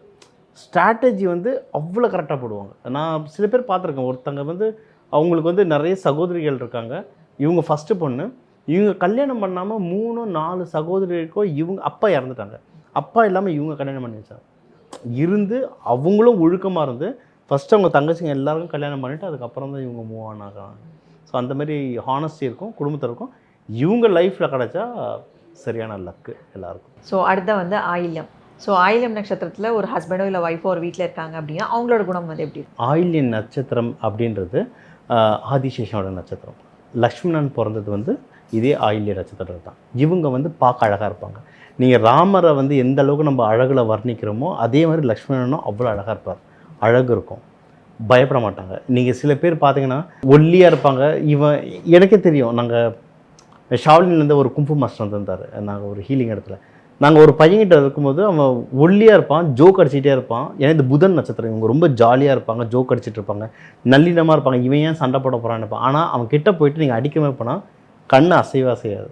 ஸ்ட்ராட்டஜி வந்து அவ்வளோ கரெக்டாக போடுவாங்க. நான் சில பேர் பார்த்துருக்கேன், ஒருத்தங்க வந்து அவங்களுக்கு வந்து நிறைய சகோதரிகள் இருக்காங்க, இவங்க ஃபஸ்ட்டு பொண்ணு, இவங்க கல்யாணம் பண்ணாமல் 3-4 சகோதரிகளுக்கோ இவங்க அப்பா இறந்துட்டாங்க, அப்பா இல்லாமல் இவங்க கல்யாணம் பண்ணி வச்சாங்க. இருந்து அவங்களும் ஒழுக்கமாக இருந்து ஃபஸ்ட்டு அவங்க தங்கச்சிங்க எல்லாருக்கும் கல்யாணம் பண்ணிவிட்டு அதுக்கப்புறம் தான் இவங்க மூவ் ஆன் ஆகிறாங்க. ஸோ அந்த மாதிரி ஹானஸ்டி இருக்கும், குடும்பத்தில் இருக்கும். இவங்க லைஃப்பில் கிடச்சா சரியான லக்கு எல்லாருக்கும். ஸோ அடுத்த வந்து ஆயில்யம். ஸோ ஆயில்யம் நட்சத்திரத்தில் ஒரு ஹஸ்பண்டோ இல்லை ஒய்ஃபோ ஒரு வீட்டில் இருக்காங்க அப்படின்னா அவங்களோட குணம் வந்து எப்படி? ஆயில்யம் நட்சத்திரம் அப்படின்றது ஆதிசேஷனோட நட்சத்திரம். லக்ஷ்மணன் பிறந்தது வந்து இதே ஆயில்ய நட்சத்திரம் தான். இவங்க வந்து பார்க்க அழகாக இருப்பாங்க. நீங்கள் ராமரை வந்து எந்த அளவுக்கு நம்ம அழகில் வர்ணிக்கிறோமோ அதே மாதிரி லக்ஷ்மணனும் அவ்வளோ அழகாக இருப்பார், அழகு இருக்கும், பயப்பட மாட்டாங்க. நீங்கள் சில பேர் பார்த்தீங்கன்னா ஒல்லியாக இருப்பாங்க. எனக்கே தெரியும், நாங்கள் ஷாவ்லின்லேருந்து ஒரு கும்பு மாஸ்டர் வந்திருந்தார், நாங்கள் ஒரு ஹீலிங் இடத்துல. நாங்கள் ஒரு பையன்கிட்ட இருக்கும்போது அவன் ஒல்லியாக இருப்பான், ஜோக் அடிச்சிட்டே இருப்பான். ஏன்னா இந்த புதன் நட்சத்திரம், இவங்க ரொம்ப ஜாலியாக இருப்பாங்க, ஜோக் அடிச்சிட்டு இருப்பாங்க, நல்லினமாக இருப்பாங்க. இவன் ஏன் சண்டை போட போகிறான்னு இருப்பான். ஆனால் அவன் கிட்டே போயிட்டு நீங்கள் அடிக்கவே போனால் கண்ணு அசையாது.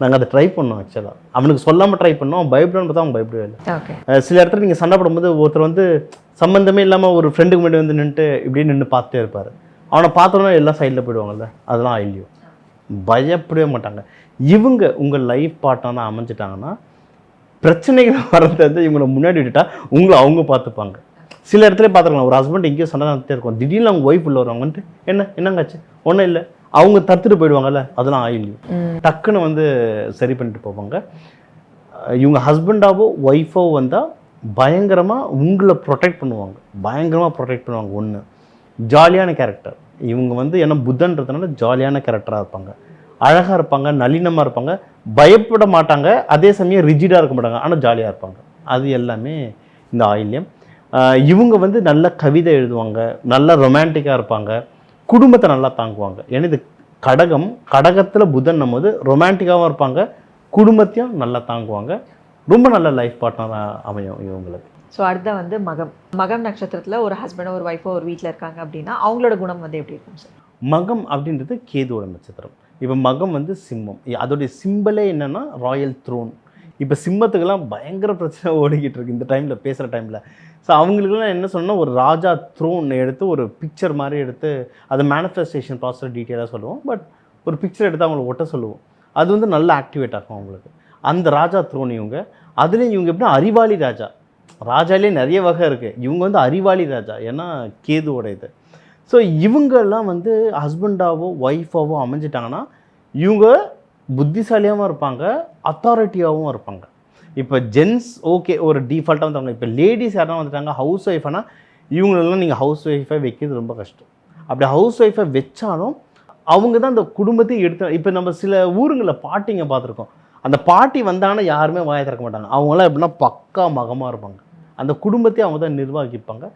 நாங்கள் அதை ட்ரை பண்ணோம். ஆக்சுவலாக அவனுக்கு சொல்லாமல் ட்ரை பண்ணோம், அவன் பயப்படான்னு பார்த்தா அவன் பயப்படவே இல்லை. சில இடத்துல நீங்கள் சண்டை போடும்போது ஒருத்தர் வந்து சம்மந்தமே இல்லாமல் ஒரு ஃப்ரெண்டுக்கு முன்னாடி வந்து நின்றுட்டு இப்படியே நின்று பார்த்துட்டே இருப்பார். அவனை பார்த்தோன்னா எல்லாம் சைடில் போயிடுவாங்கல்ல, அதெல்லாம் ஆயில்யம். பயப்படவே மாட்டாங்க. இவங்க உங்கள் லைஃப் பார்ட்னர் தான் அமைஞ்சிட்டாங்கன்னா பிரச்சனைகள் வரது இவங்களை முன்னாடி விட்டுட்டா உங்களை அவங்க பார்த்துப்பாங்க. சில இடத்துல பார்த்துக்கலாம், ஒரு ஹஸ்பண்ட் எங்கேயோ சண்டை நடத்திட்டே இருக்கும், திடீர்னு அவங்க ஒய்ஃப் உள்ள வருவாங்க வந்துட்டு என்னங்காச்சு ஒன்றும் இல்லை அவங்க தத்துட்டு போயிடுவாங்கல்ல, அதெல்லாம் ஆயில்யம். டக்குன்னு வந்து சரி பண்ணிட்டு போவாங்க. இவங்க ஹஸ்பண்டாவோ ஒய்ஃபோ வந்தால் பயங்கரமாக உங்களை ப்ரொடெக்ட் பண்ணுவாங்க, பயங்கரமாக ப்ரொடெக்ட் பண்ணுவாங்க. ஒன்று ஜாலியான கேரக்டர் இவங்க வந்து, ஏன்னா புத்தன்றதுனால ஜாலியான கேரக்டராக இருப்பாங்க, அழகாக இருப்பாங்க, நளினமாக இருப்பாங்க, பயப்பட மாட்டாங்க, அதே சமயம் ரிஜிடாக இருக்க மாட்டாங்க, ஆனால் ஜாலியாக இருப்பாங்க. அது எல்லாமே இந்த ஆயில்யம். இவங்க வந்து நல்ல கவிதை எழுதுவாங்க, நல்ல ரொமான்டிக்காக இருப்பாங்க, குடும்பத்தை நல்லா தாங்குவாங்க. ஏன்னா இது கடகத்தில் புதன் போது ரொமான்டிக்காகவும் இருப்பாங்க, குடும்பத்தையும் நல்லா தாங்குவாங்க. ரொம்ப நல்ல லைஃப் பார்ட்னராக அமையும் இவங்களுக்கு. ஸோ அடுத்த வந்து மகம் நட்சத்திரத்தில் ஒரு ஹஸ்பண்டோ ஒரு ஒய்ஃபோ ஒரு வீட்டில் இருக்காங்க அப்படின்னா அவங்களோட குணம் வந்து எப்படி இருக்கும் சார்? மகம் அப்படின்றது கேதுவோட நட்சத்திரம். இப்போ மகம் வந்து சிம்மம், அதோடைய சிம்பலே என்னென்னா ராயல் த்ரோன். இப்போ சிம்மத்துக்கெல்லாம் பயங்கர பிரச்சனை ஓடிக்கிட்டு இருக்கு இந்த டைமில், பேசுகிற டைமில். ஸோ அவங்களுக்குலாம் என்ன சொன்னால், ஒரு ராஜா த்ரோன் எடுத்து ஒரு பிக்சர் மாதிரி எடுத்து அதை மேனிஃபெஸ்டேஷன் ப்ராசஸ் டீட்டெயிலாக சொல்லுவோம். பட் ஒரு பிக்சர் எடுத்து அவங்களை ஒட்ட சொல்லுவோம், அது வந்து நல்லா ஆக்டிவேட் ஆகும் அவங்களுக்கு. அந்த ராஜா த்ரோன் இவங்க. அதுலேயும் இவங்க எப்படின்னா அறிவாளி ராஜா. ராஜாலே நிறைய வகை இருக்குது, இவங்க வந்து அறிவாளி ராஜா, ஏன்னா கேதுவோட இது. ஸோ இவங்கெல்லாம் வந்து ஹஸ்பண்டாவோ ஒய்ஃபாவோ அமைஞ்சிட்டாங்கன்னா இவங்க புத்திசாலியாகவும் இருப்பாங்க, அத்தாரிட்டியாகவும் இருப்பாங்க. இப்போ ஜென்ஸ் ஓகே ஒரு டிஃபால்ட்டாக வந்துட்டாங்க. இப்போ லேடிஸ் யாரும் வந்துட்டாங்க ஹவுஸ் ஒய்ஃப்னா, இவங்களெல்லாம் நீங்கள் ஹவுஸ் ஒய்ஃபை வைக்கிறது ரொம்ப கஷ்டம். அப்படி ஹவுஸ் ஒய்ஃபை வச்சாலும் அவங்க தான் அந்த குடும்பத்தையும் எடுத்து. இப்போ நம்ம சில ஊருங்களில் பாட்டிங்க பார்த்துருக்கோம், அந்த பாட்டி வந்தாங்கன்னா யாருமே வாயை திறக்க மாட்டாங்க. அவங்களாம் எப்படின்னா பக்கா மகமாக இருப்பாங்க, அந்த குடும்பத்தையும் அவங்க தான் நிர்வகிப்பாங்க.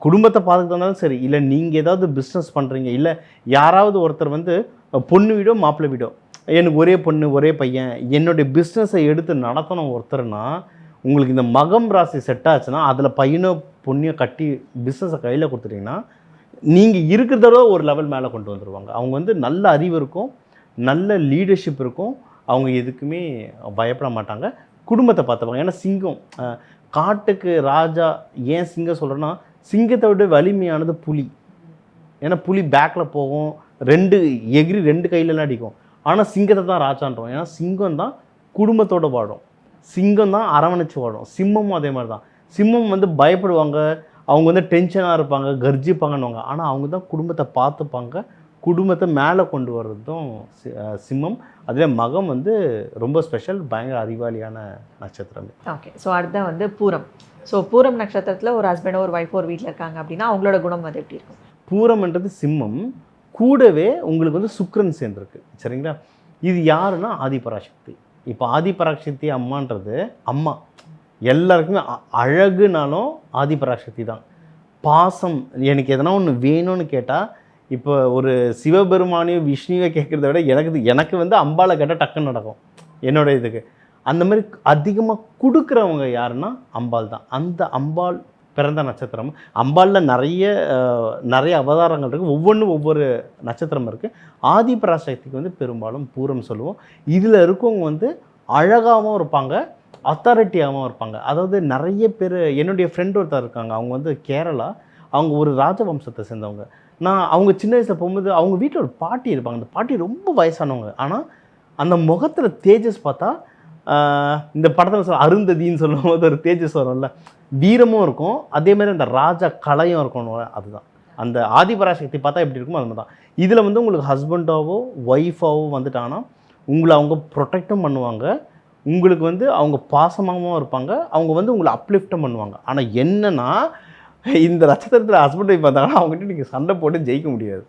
குடும்பத்தை பார்த்துக்கிட்டாலும் சரி, இல்லை நீங்கள் ஏதாவது பிஸ்னஸ் பண்ணுறீங்க, இல்லை யாராவது ஒருத்தர் வந்து பொண்ணு வீடோ மாப்பிள்ளை வீடோ, எனக்கு ஒரே பொண்ணு ஒரே பையன், என்னுடைய பிஸ்னஸை எடுத்து நடத்தணும் ஒருத்தர்னா, உங்களுக்கு இந்த மகம் ராசி செட் ஆச்சுன்னா அதில் பையனோ பொண்ணையோ கட்டி பிஸ்னஸை கையில் கொடுத்துட்டிங்கன்னா நீங்கள் இருக்கிறதோட ஒரு லெவல் மேலே கொண்டு வந்துடுவாங்க. அவங்க வந்து நல்ல அறிவு இருக்கும், நல்ல லீடர்ஷிப் இருக்கும், அவங்க எதுக்குமே பயப்பட மாட்டாங்க, குடும்பத்தை பார்த்துப்பாங்க. ஏன்னா சிங்கம், காட்டுக்கு ராஜா. ஏன் சிங்கம் சொல்கிறேன்னா, சிங்கத்தை விட வலிமையானது புலி. ஏன்னா புலி பேக்கில் போகும், எகிரி 2 கையிலலாம் அடிக்கும். ஆனால் சிங்கத்தை தான் ராஜான்றோம், ஏன்னா சிங்கம் தான் குடும்பத்தோடு வாடும், சிங்கம் தான் அரவணைச்சு வாடும். சிம்மமும் அதே மாதிரி தான். சிம்மம் வந்து பயப்படுவாங்க, அவங்க வந்து டென்ஷனாக இருப்பாங்க, கர்ஜிப்பாங்கன்னுவாங்க, ஆனால் அவங்க தான் குடும்பத்தை பார்த்துப்பாங்க, குடும்பத்தை மேலே கொண்டு வர்றதும் சிம்மம். அதில் மகம் வந்து ரொம்ப ஸ்பெஷல், பயங்கர அறிவாளியான நட்சத்திரம். ஓகே, ஸோ அடுத்த வந்து பூரம். ஸோ பூரம் நட்சத்திரத்தில் ஒரு ஹஸ்பண்டோ ஒரு ஒய்ஃபோ ஒரு வீட்டில் இருக்காங்க அப்படின்னா அவங்களோட குணம் வந்து எப்படி இருக்கும்? பூரம்ன்றது சிம்மம், கூடவே உங்களுக்கு வந்து சுக்கிரன் சேர்ந்துருக்கு, சரிங்களா? இது யாருன்னா ஆதிபராசக்தி. இப்போ ஆதிபராசக்தி அம்மான்றது அம்மா எல்லாருக்குமே அழகுனாலும் ஆதிபராசக்தி தான். பாசம், எனக்கு எதனா ஒன்று வேணும்னு கேட்டால், இப்போ ஒரு சிவபெருமானையும் விஷ்ணுவை கேட்குறத விட எனக்கு வந்து அம்பாளை கேட்டால் டக்குன்னு நடக்கும் என்னோட இதுக்கு. அந்த மாதிரி அதிகமாக கொடுக்குறவங்க யாருன்னா அம்பாள் தான். அந்த அம்பாள் பிறந்த நட்சத்திரம். அம்பாளில் நிறைய அவதாரங்கள் இருக்குது, ஒவ்வொன்றும் ஒவ்வொரு நட்சத்திரம் இருக்குது. ஆதிபராசக்திக்கு வந்து பெரும்பாலும் பூரம் சொல்லுவோம். இதில் இருக்கவங்க வந்து அழகாகவும் இருப்பாங்க, அத்தாரிட்டியாகவும் இருப்பாங்க. அதாவது நிறைய பேர், என்னுடைய ஃப்ரெண்ட் ஒருத்தர் இருக்காங்க, அவங்க வந்து கேரளா, அவங்க ஒரு ராஜவம்சத்தை சேர்ந்தவங்க. அவங்க சின்ன வயசில் போகும்போது அவங்க வீட்டில் ஒரு பாட்டி இருப்பாங்க, அந்த பாட்டி ரொம்ப வயசானவங்க, ஆனால் அந்த முகத்தில் தேஜஸ் பார்த்தா, இந்த படத்தில் அருந்ததின்னு சொல்லும் போது ஒரு தேஜஸ் வரும்ல, வீரமும் இருக்கும், அதே மாதிரி அந்த ராஜா கலையும் இருக்கணும். அதுதான் அந்த ஆதிபராசக்தி பார்த்தா எப்படி இருக்குமோ அது மாதிரி தான். இதில் வந்து உங்களுக்கு ஹஸ்பண்டாவோ ஒய்ஃபாவோ வந்துட்டாங்கன்னா உங்களை அவங்க ப்ரொடெக்டும் பண்ணுவாங்க, உங்களுக்கு வந்து அவங்க பாசமாகவும் இருப்பாங்க, அவங்க வந்து உங்களை அப்லிஃப்டும் பண்ணுவாங்க. ஆனால் என்னென்னா, இந்த நட்சத்திரத்தில் ஹஸ்பண்ட் ஒய்ஃப் பார்த்தாங்கன்னா அவங்ககிட்ட நீங்கள் சண்டை போட்டு ஜெயிக்க முடியாது.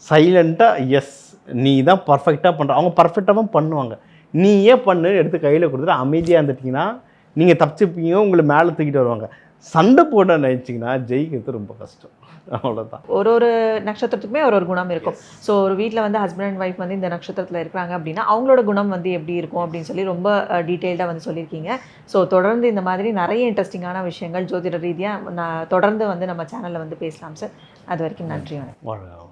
சைலண்ட்டாக எஸ் நீ தான் பர்ஃபெக்டாக பண்ணுற, அவங்க பர்ஃபெக்டாகவும் பண்ணுவாங்க, நீ ஏன் பண்ணு எடுத்து கையில் கொடுத்துட்டு அமைதியாக இருந்துட்டிங்கன்னா நீங்கள் தப்பிச்சுப்பீங்க, உங்களை மேலே தூக்கிட்டு வருவாங்க. சண்டை போட நினச்சிங்கன்னா ஜெயிக்கிறது ரொம்ப கஷ்டம், அவ்வளோதான். ஒரு நட்சத்திரத்துக்குமே ஒரு குணம் இருக்கும். ஸோ ஒரு வீட்டில் வந்து ஹஸ்பண்ட் அண்ட் ஒய்ஃப் வந்து இந்த நட்சத்திரத்தில் இருக்கிறாங்க அப்படின்னா அவங்களோட குணம் வந்து எப்படி இருக்கும் அப்படின்னு சொல்லி ரொம்ப டீட்டெயில்டாக வந்து சொல்லியிருக்கீங்க. ஸோ தொடர்ந்து இந்த மாதிரி நிறைய இன்ட்ரெஸ்டிங்கான விஷயங்கள் ஜோதிட ரீதியாக தொடர்ந்து வந்து நம்ம சேனலில் வந்து பேசலாம் சார். அது வரைக்கும் நன்றி. வணக்கம்.